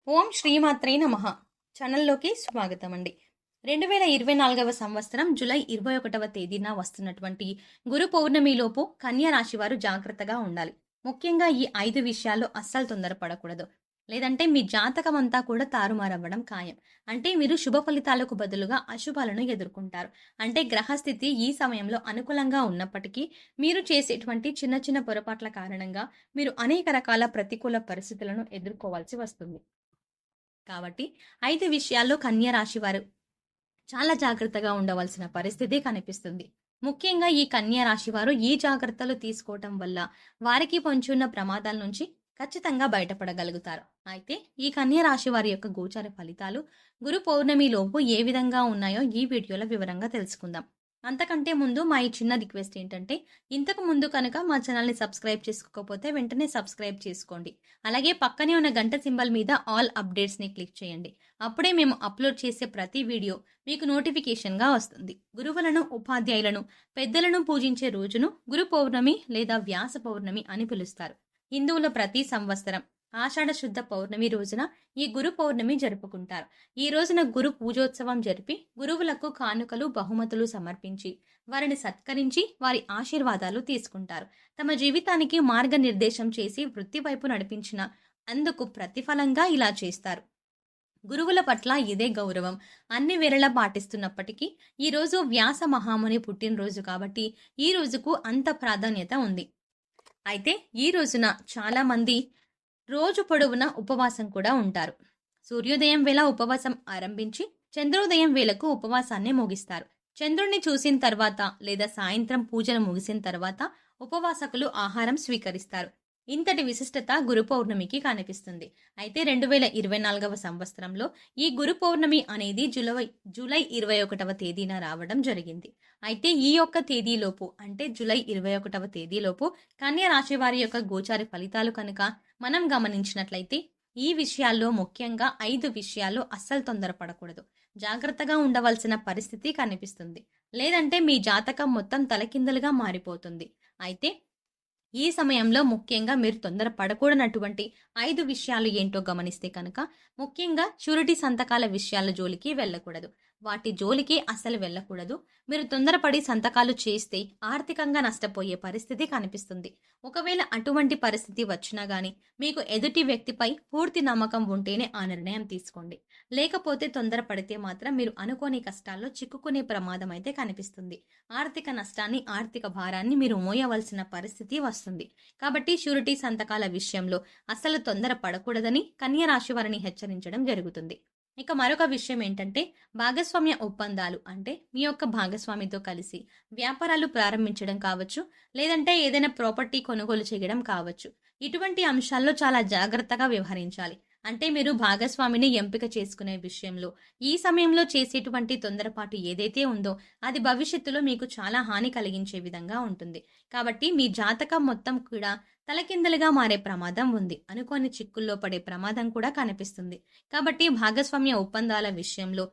ఓం శ్రీమాత్రే నమః. ఛానల్లోకి స్వాగతం అండి. 2024 సంవత్సరం జూలై 21వ తేదీన వస్తున్నటువంటి గురు పౌర్ణమిలోపు కన్యా రాశి వారు జాగ్రత్తగా ఉండాలి. ముఖ్యంగా ఈ 5 విషయాల్లో అస్సలు తొందరపడకూడదు. లేదంటే మీ జాతకం అంతా కూడా తారుమారవ్వడం ఖాయం. అంటే మీరు శుభ ఫలితాలకు బదులుగా అశుభాలను ఎదుర్కొంటారు. అంటే గ్రహస్థితి ఈ సమయంలో అనుకూలంగా ఉన్నప్పటికీ మీరు చేసేటువంటి చిన్న చిన్న పొరపాట్ల కారణంగా మీరు అనేక రకాల ప్రతికూల పరిస్థితులను ఎదుర్కోవాల్సి వస్తుంది. కాబట్టి 5 విషయాల్లో కన్యా రాశి వారు చాలా జాగ్రత్తగా ఉండవలసిన పరిస్థితి కనిపిస్తుంది. ముఖ్యంగా ఈ కన్యా రాశి వారు ఈ జాగ్రత్తలు తీసుకోవటం వల్ల వారికి పొంచున్న ప్రమాదాల నుంచి ఖచ్చితంగా బయటపడగలుగుతారు. అయితే ఈ కన్యా రాశి వారి యొక్క గోచార ఫలితాలు గురు పౌర్ణమి లోపు ఏ విధంగా ఉన్నాయో ఈ వీడియోలో వివరంగా తెలుసుకుందాం. అంతకంటే ముందు మా ఈ చిన్న రిక్వెస్ట్ ఏంటంటే, ఇంతకు ముందు కనుక మా ఛానల్ని సబ్స్క్రైబ్ చేసుకోకపోతే వెంటనే సబ్స్క్రైబ్ చేసుకోండి. అలాగే పక్కనే ఉన్న గంట సింబల్ మీద ఆల్ అప్డేట్స్ని క్లిక్ చేయండి. అప్పుడే మేము అప్లోడ్ చేసే ప్రతి వీడియో మీకు నోటిఫికేషన్గా వస్తుంది. గురువులను, ఉపాధ్యాయులను, పెద్దలను పూజించే రోజును గురు పౌర్ణమి లేదా వ్యాస పౌర్ణమి అని పిలుస్తారు. హిందువుల ప్రతి సంవత్సరం ఆషాఢ శుద్ధ పౌర్ణమి రోజున ఈ గురు పౌర్ణమి జరుపుకుంటారు. ఈ రోజున గురు పూజోత్సవం జరిపి గురువులకు కానుకలు, బహుమతులు సమర్పించి వారిని సత్కరించి వారి ఆశీర్వాదాలు తీసుకుంటారు. తమ జీవితానికి మార్గనిర్దేశం చేసి వృత్తి వైపు నడిపించిన అందుకు ప్రతిఫలంగా ఇలా చేస్తారు. గురువుల పట్ల ఇదే గౌరవం అన్ని వేళలా పాటిస్తున్నప్పటికీ ఈరోజు వ్యాస మహాముని పుట్టినరోజు కాబట్టి ఈ రోజుకు అంత ప్రాధాన్యత ఉంది. అయితే ఈ రోజున చాలా మంది రోజు పొడవునా ఉపవాసం కూడా ఉంటారు. సూర్యోదయం వేళ ఉపవాసం ఆరంభించి చంద్రోదయం వేళకు ఉపవాసాన్ని ముగిస్తారు. చంద్రుణ్ణి చూసిన తర్వాత లేదా సాయంత్రం పూజలు ముగిసిన తర్వాత ఉపవాసకులు ఆహారం స్వీకరిస్తారు. ఇంతటి విశిష్టత గురు పౌర్ణమికి కనిపిస్తుంది. అయితే 2024 సంవత్సరంలో ఈ గురు పౌర్ణమి అనేది జూలై 21వ తేదీన రావడం జరిగింది. అయితే ఈ యొక్క తేదీలోపు అంటే జూలై 21వ తేదీలోపు కన్యా రాశి వారి యొక్క గోచార ఫలితాలు కనుక మనం గమనించినట్లయితే ఈ విషయాల్లో ముఖ్యంగా 5 విషయాల్లో అస్సలు తొందరపడకూడదు. జాగ్రత్తగా ఉండవలసిన పరిస్థితి కనిపిస్తుంది. లేదంటే మీ జాతకం మొత్తం తలకిందులుగా మారిపోతుంది. అయితే ఈ సమయంలో ముఖ్యంగా మీరు తొందరపడకూడనటువంటి 5 విషయాలు ఏంటో గమనిస్తే కనుక ముఖ్యంగా షూరిటీ సంతకాల విషయాల జోలికి వెళ్ళకూడదు. వాటి జోలికి అస్సలు వెళ్ళకూడదు. మీరు తొందరపడి సంతకాలు చేస్తే ఆర్థికంగా నష్టపోయే పరిస్థితి కనిపిస్తుంది. ఒకవేళ అటువంటి పరిస్థితి వచ్చినా గానీ మీకు ఎదుటి వ్యక్తిపై పూర్తి నమ్మకం ఉంటేనే ఆ నిర్ణయం తీసుకోండి. లేకపోతే తొందరపడితే మాత్రం మీరు అనుకోని కష్టాల్లో చిక్కుకునే ప్రమాదం అయితే కనిపిస్తుంది. ఆర్థిక నష్టాన్ని, ఆర్థిక భారాన్ని మీరు మోయవలసిన పరిస్థితి వస్తుంది. కాబట్టి షూరిటీ సంతకాల విషయంలో అస్సలు తొందర పడకూడదని కన్యా రాశి వారిని హెచ్చరించడం జరుగుతుంది. ఇక మరొక విషయం ఏంటంటే, భాగస్వామ్య ఒప్పందాలు అంటే మీ యొక్క భాగస్వామితో కలిసి వ్యాపారాలు ప్రారంభించడం కావచ్చు, లేదంటే ఏదైనా ప్రాపర్టీ కొనుగోలు చేయడం కావచ్చు. ఇటువంటి అంశాల్లో చాలా జాగ్రత్తగా వ్యవహరించాలి. అంటే మీరు భాగస్వామిని ఎంపిక చేసుకునే విషయంలో ఈ సమయంలో చేసేటువంటి తొందరపాటు ఏదైతే ఉందో అది భవిష్యత్తులో మీకు చాలా హాని కలిగించే విధంగా ఉంటుంది. కాబట్టి మీ జాతకం మొత్తం కూడా తలకిందలుగా మారే ప్రమాదం ఉంది. అనుకోని చిక్కుల్లో పడే ప్రమాదం కూడా కనిపిస్తుంది. కాబట్టి భాగస్వామ్య ఒప్పందాల విషయంలో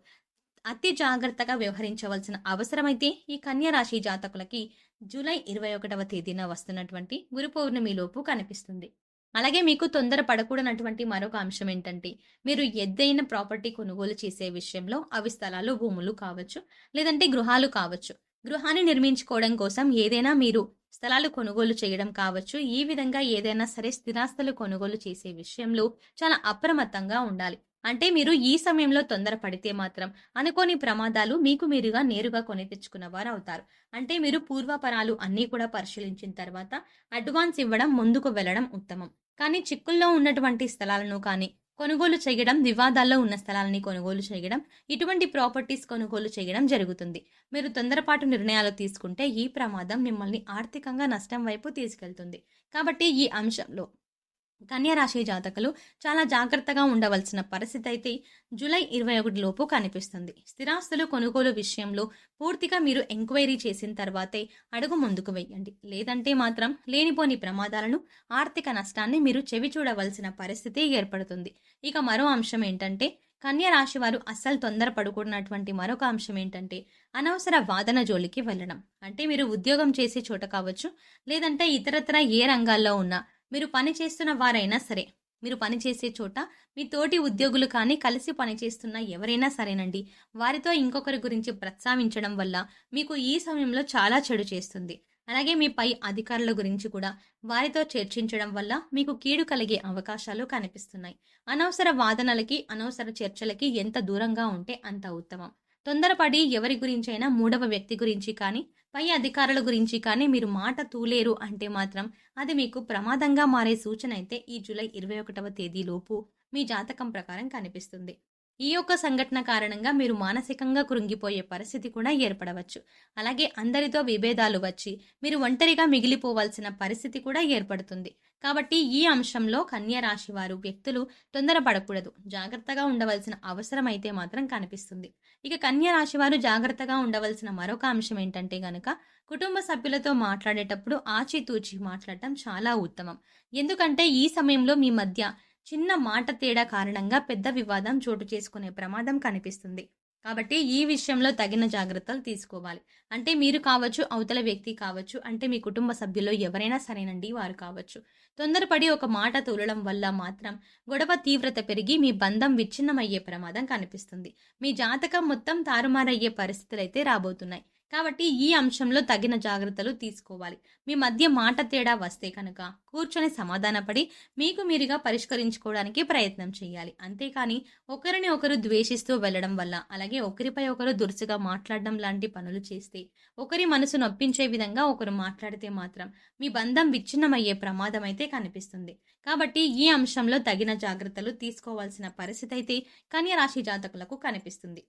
అతి జాగ్రత్తగా వ్యవహరించవలసిన అవసరమైతే ఈ కన్యా రాశి జాతకులకి జూలై 21వ తేదీన వస్తున్నటువంటి గురు పౌర్ణమి లోపు కనిపిస్తుంది. అలాగే మీకు తొందర పడకూడనటువంటి మరొక అంశం ఏంటంటే, మీరు ఏదైనా ప్రాపర్టీ కొనుగోలు చేసే విషయంలో అవి స్థలాలు, భూములు కావచ్చు, లేదంటే గృహాలు కావచ్చు. గృహాన్ని నిర్మించుకోవడం కోసం ఏదైనా మీరు స్థలాలు కొనుగోలు చేయడం కావచ్చు. ఈ విధంగా ఏదైనా సరే స్థిరాస్తులు కొనుగోలు చేసే విషయంలో చాలా అప్రమత్తంగా ఉండాలి. అంటే మీరు ఈ సమయంలో తొందర పడితే మాత్రం అనుకోని ప్రమాదాలు మీకు మీరుగా నేరుగా కొని తెచ్చుకున్న వారు అవుతారు. అంటే మీరు పూర్వాపరాలు అన్నీ కూడా పరిశీలించిన తర్వాత అడ్వాన్స్ ఇవ్వడం, ముందుకు వెళ్ళడం ఉత్తమం. కానీ చిక్కుల్లో ఉన్నటువంటి స్థలాలను కానీ కొనుగోలు చేయడం, వివాదాల్లో ఉన్న స్థలాలని కొనుగోలు చేయడం, ఇటువంటి ప్రాపర్టీస్ కొనుగోలు చేయడం జరుగుతుంది. మీరు తొందరపాటు నిర్ణయాలు తీసుకుంటే ఈ ప్రమాదం మిమ్మల్ని ఆర్థికంగా నష్టం వైపు తీసుకెళ్తుంది. కాబట్టి ఈ అంశంలో కన్యా రాశి జాతకులు చాలా జాగ్రత్తగా ఉండవలసిన పరిస్థితి అయితే జూలై 21 లోపు కనిపిస్తుంది. స్థిరాస్తులు కొనుగోలు విషయంలో పూర్తిగా మీరు ఎంక్వైరీ చేసిన తర్వాతే అడుగు ముందుకు వేయండి. లేదంటే మాత్రం లేనిపోని ప్రమాదాలను, ఆర్థిక నష్టాన్ని మీరు చెవి చూడవలసిన పరిస్థితి ఏర్పడుతుంది. ఇక మరో అంశం ఏంటంటే, కన్యా రాశి వారు అస్సలు తొందరపడకూడనటువంటి మరొక అంశం ఏంటంటే, అనవసర వాదన జోలికి వెళ్ళడం. అంటే మీరు ఉద్యోగం చేసే చోట కావచ్చు, లేదంటే ఇతరత్ర ఏ రంగాల్లో ఉన్నా మీరు పని చేస్తున్న వారైనా సరే మీరు పనిచేసే చోట మీ తోటి ఉద్యోగులు కానీ, కలిసి పనిచేస్తున్న ఎవరైనా సరేనండి, వారితో ఇంకొకరి గురించి ప్రస్తావించడం వల్ల మీకు ఈ సమయంలో చాలా చెడు చేస్తుంది. అలాగే మీ పై అధికారుల గురించి కూడా వారితో చర్చించడం వల్ల మీకు కీడు కలిగే అవకాశాలు కనిపిస్తున్నాయి. అనవసర వాదనలకి, అనవసర చర్చలకి ఎంత దూరంగా ఉంటే అంత ఉత్తమం. తొందరపడి ఎవరి గురించైనా మూడవ వ్యక్తి గురించి కానీ, పై అధికారుల గురించి కానీ మీరు మాట తూలేరు అంటే మాత్రం అది మీకు ప్రమాదంగా మారే సూచన అయితే ఈ జూలై 21వ తేదీలోపు మీ జాతకం ప్రకారం కనిపిస్తుంది. ఈ యొక్క సంఘటన కారణంగా మీరు మానసికంగా కృంగిపోయే పరిస్థితి కూడా ఏర్పడవచ్చు. అలాగే అందరితో విభేదాలు వచ్చి మీరు ఒంటరిగా మిగిలిపోవాల్సిన పరిస్థితి కూడా ఏర్పడుతుంది. కాబట్టి ఈ అంశంలో కన్యా రాశి వారు వ్యక్తులు తొందరపడకూడదు. జాగ్రత్తగా ఉండవలసిన అవసరం అయితే మాత్రం కనిపిస్తుంది. ఇక కన్యా రాశి వారు జాగ్రత్తగా ఉండవలసిన మరొక అంశం ఏంటంటే గనక, కుటుంబ సభ్యులతో మాట్లాడేటప్పుడు ఆచితూచి మాట్లాడటం చాలా ఉత్తమం. ఎందుకంటే ఈ సమయంలో మీ మధ్య చిన్న మాట తేడా కారణంగా పెద్ద వివాదం చోటు చేసుకునే ప్రమాదం కనిపిస్తుంది. కాబట్టి ఈ విషయంలో తగిన జాగ్రత్తలు తీసుకోవాలి. అంటే మీరు కావచ్చు, అవతల వ్యక్తి కావచ్చు, అంటే మీ కుటుంబ సభ్యుల్లో ఎవరైనా సరేనండి వారు కావచ్చు. తొందరపడి ఒక మాట తూలడం వల్ల మాత్రం గొడవ తీవ్రత పెరిగి మీ బంధం విచ్ఛిన్నమయ్యే ప్రమాదం కనిపిస్తుంది. మీ జాతకం మొత్తం తారుమారయ్యే పరిస్థితులైతే రాబోతున్నాయి. కాబట్టి ఈ అంశంలో తగిన జాగ్రత్తలు తీసుకోవాలి. మీ మధ్య మాట తేడా వస్తే కనుక కూర్చొని సమాధానపడి మీకు మీరుగా పరిష్కరించుకోవడానికి ప్రయత్నం చేయాలి. అంతేకాని ఒకరిని ఒకరు ద్వేషిస్తూ వెళ్ళడం వల్ల, అలాగే ఒకరిపై ఒకరు దురుసుగా మాట్లాడడం లాంటి పనులు చేస్తే, ఒకరి మనసు నొప్పించే విధంగా ఒకరు మాట్లాడితే మాత్రం మీ బంధం విచ్ఛిన్నమయ్యే ప్రమాదం అయితే కనిపిస్తుంది. కాబట్టి ఈ అంశంలో తగిన జాగ్రత్తలు తీసుకోవాల్సిన పరిస్థితి అయితే కన్యా రాశి జాతకులకు కనిపిస్తుంది.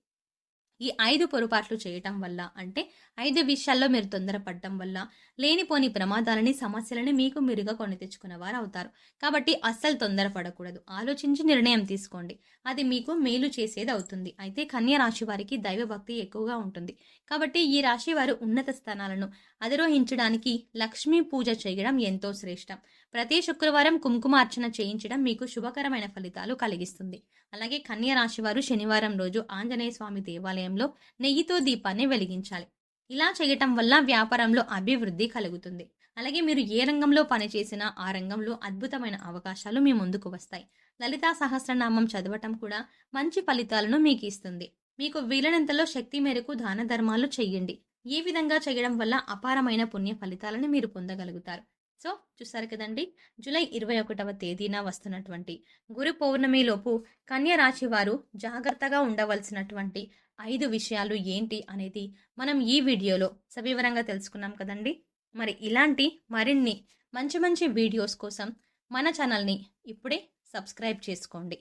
ఈ 5 పొరపాట్లు చేయటం వల్ల, అంటే 5 విషయాల్లో మీరు తొందరపడటం వల్ల లేనిపోని ప్రమాదాలని, సమస్యలని మీకు మీరుగా కొని తెచ్చుకున్నవారు అవుతారు. కాబట్టి అస్సలు తొందరపడకూడదు. ఆలోచించి నిర్ణయం తీసుకోండి. అది మీకు మేలు చేసేది అవుతుంది. అయితే కన్యా రాశి వారికి దైవభక్తి ఎక్కువగా ఉంటుంది. కాబట్టి ఈ రాశి వారు ఉన్నత స్థానాలను అధిరోహించడానికి లక్ష్మీ పూజ చేయడం ఎంతో శ్రేష్టం. ప్రతి శుక్రవారం కుంకుమార్చన చేయించడం మీకు శుభకరమైన ఫలితాలు కలిగిస్తుంది. అలాగే కన్యా రాశి వారు శనివారం రోజు ఆంజనేయ స్వామి దేవాలయంలో నెయ్యితో దీపాన్ని వెలిగించాలి. ఇలా చేయటం వల్ల వ్యాపారంలో అభివృద్ధి కలుగుతుంది. అలాగే మీరు ఏ రంగంలో పనిచేసినా ఆ రంగంలో అద్భుతమైన అవకాశాలు మీ ముందుకు వస్తాయి. లలితా సహస్రనామం చదవటం కూడా మంచి ఫలితాలను మీకు ఇస్తుంది. మీకు వీలైనంతలో శక్తి మేరకు దాన ధర్మాలు చెయ్యండి. ఈ విధంగా చేయడం వల్ల అపారమైన పుణ్య ఫలితాలను మీరు పొందగలుగుతారు. సో చూసారు కదండి, జూలై 21వ తేదీన వస్తున్నటువంటి గురు పౌర్ణమిలోపు కన్యా రాశి వారు జాగ్రత్తగా ఉండవలసినటువంటి 5 విషయాలు ఏంటి అనేది మనం ఈ వీడియోలో సవివరంగా తెలుసుకున్నాం కదండి. మరి ఇలాంటి మరిన్ని మంచి మంచి వీడియోస్ కోసం మన ఛానల్ని ఇప్పుడే సబ్స్క్రైబ్ చేసుకోండి.